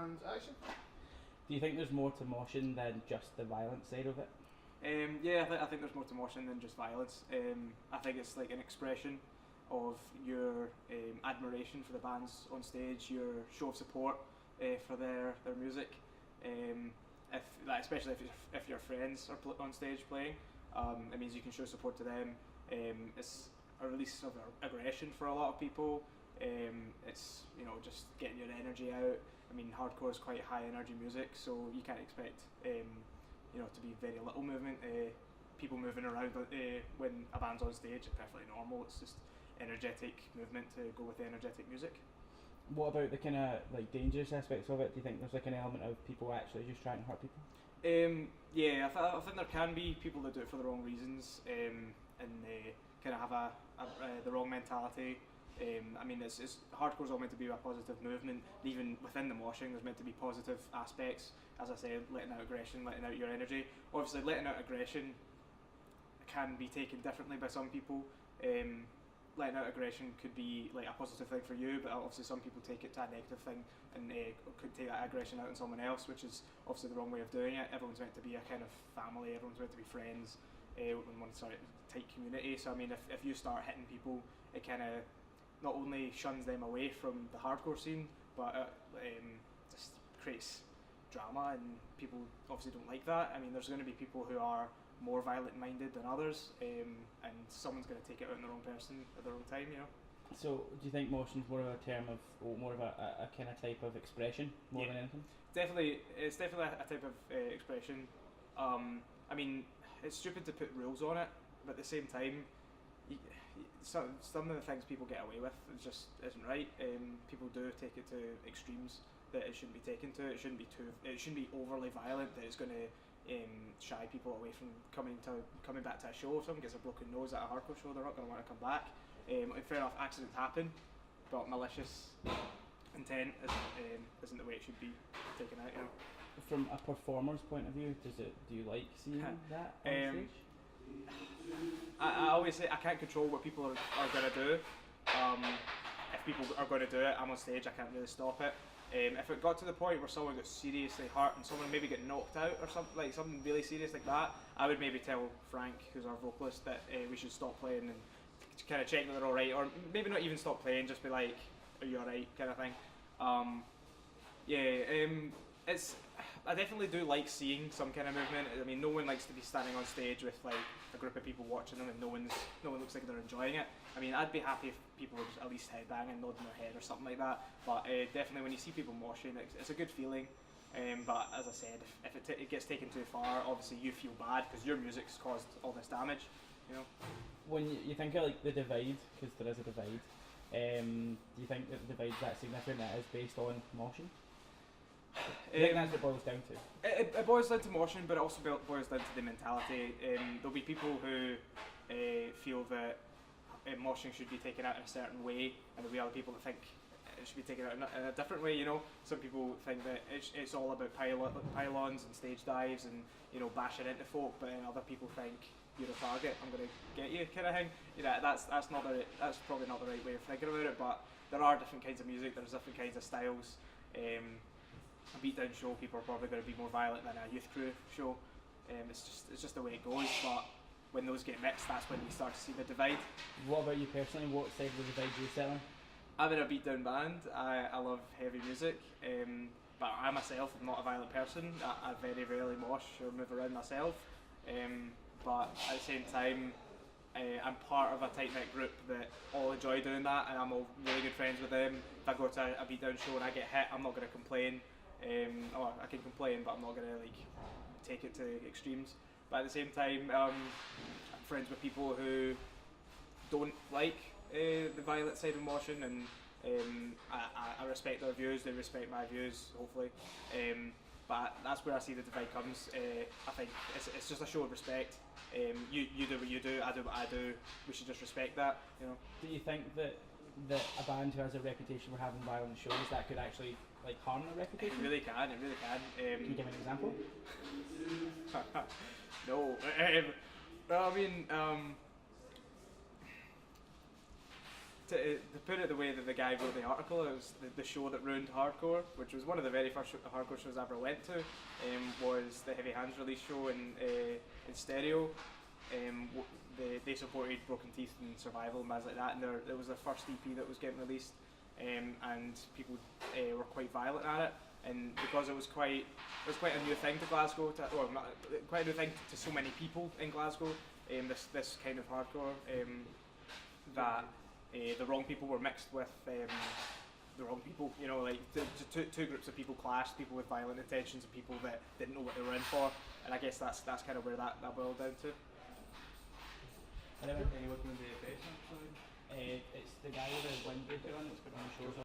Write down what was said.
and action. Do you think there's more to moshing than just the violent side of it? Yeah, I think there's more to moshing than just violence. I think it's like an expression of your admiration for the bands on stage, your show of support for their music. If like, especially if your friends are on stage playing, it means you can show support to them. It's a release of aggression for a lot of people. It's just getting your energy out. I mean, hardcore is quite high energy music, so you can't expect to be very little movement. People moving around when a band's on stage is perfectly normal. It's just energetic movement to go with energetic music. What about the kind of like dangerous aspects of it? Do you think there's like an element of people actually just trying to hurt people? Yeah, I think there can be people that do it for the wrong reasons, and they kind of have the wrong mentality. I mean, it's hardcore's all meant to be a positive movement. Even within the moshing, there's meant to be positive aspects. As I say, letting out aggression, letting out your energy. Obviously, letting out aggression can be taken differently by some people. Letting out aggression could be like a positive thing for you, but obviously some people take it to a negative thing and could take that aggression out on someone else, which is obviously the wrong way of doing it. Everyone's meant to be a kind of family. Everyone's meant to be friends. One tight community. So I mean, if you start hitting people, it kind of not only shuns them away from the hardcore scene, but it just creates drama, and people obviously don't like that. I mean, there's going to be people who are more violent minded than others, and someone's going to take it out on their own person at their own time, So, do you think motion's more of a term of, or more of a kind of type of expression more than anything? It's definitely a type of expression. I mean, it's stupid to put rules on it, but at the same time, some of the things people get away with just isn't right. People do take it to extremes that it shouldn't be taken to. It shouldn't be overly violent that it's going to shy people away from coming back to a show. If someone gets a broken nose at a hardcore show, they're not going to want to come back. Fair enough, accidents happen, but malicious intent isn't the way it should be taken out. From a performer's point of view, do you like seeing that on stage? I always say I can't control what people are going to do. If people are going to do it, I'm on stage, I can't really stop it. If it got to the point where someone got seriously hurt and someone maybe get knocked out or something really serious like that, I would maybe tell Frank, who's our vocalist, that we should stop playing and kind of check that they're alright, or maybe not even stop playing, just be like, are you alright, kind of thing. I definitely do like seeing some kind of movement. I mean, no one likes to be standing on stage with like a group of people watching them and no one looks like they're enjoying it. I mean, I'd be happy if people were just at least headbanging, nodding their head or something like that. But definitely when you see people moshing, it's a good feeling. But as I said, if it gets taken too far, obviously you feel bad because your music's caused all this damage. When you think of like the divide, because there is a divide, do you think that the divide's that significant that is based on moshing? I think that's what it boils down to. It boils down to motion, but it also boils down to the mentality. There'll be people who feel that moshing should be taken out in a certain way, and there'll be other people that think it should be taken out in a different way. Some people think that it's all about pylons and stage dives and bashing into folk, but then other people think you're a target, I'm going to get you, kind of thing. That's probably not the right way of thinking about it. But there are different kinds of music. There's different kinds of styles. A beatdown show, people are probably going to be more violent than a youth crew show. It's just the way it goes. But when those get mixed, that's when you start to see the divide. What about you personally? What side of the divide do you sit on? I'm in a beatdown band. I love heavy music, but I myself am not a violent person. I very rarely mosh or move around myself. But at the same time, I'm part of a tight-knit group that all enjoy doing that, and I'm all really good friends with them. If I go to a beatdown show and I get hit, I'm not going to complain. I can complain, but I'm not going to take it to extremes. But at the same time, I'm friends with people who don't like the violent side of motion, and I respect their views. They respect my views, hopefully. But that's where I see the divide comes. I think it's just a show of respect. You do what you do, I do what I do. We should just respect that. Do you think that a band who has a reputation for having violent shows that could actually harm their reputation? It really can. Can you give an example? No. I mean, to put it the way that the guy wrote the article, it was the show that ruined hardcore, which was one of the very first hardcore shows I ever went to. Was the Heavy Hands release show in stereo. They supported Broken Teeth and Survival and bands like that, and it was their first EP that was getting released, and people were quite violent at it. And because it was quite a new thing to Glasgow, quite a new thing to so many people in Glasgow. This kind of hardcore, that the wrong people were mixed with the wrong people. You know, like two groups of people clashed: people with violent intentions and people that didn't know what they were in for. And I guess that's kind of where that boiled down to. What can we do? It's the guy with the windbreaker on that's put on the shows.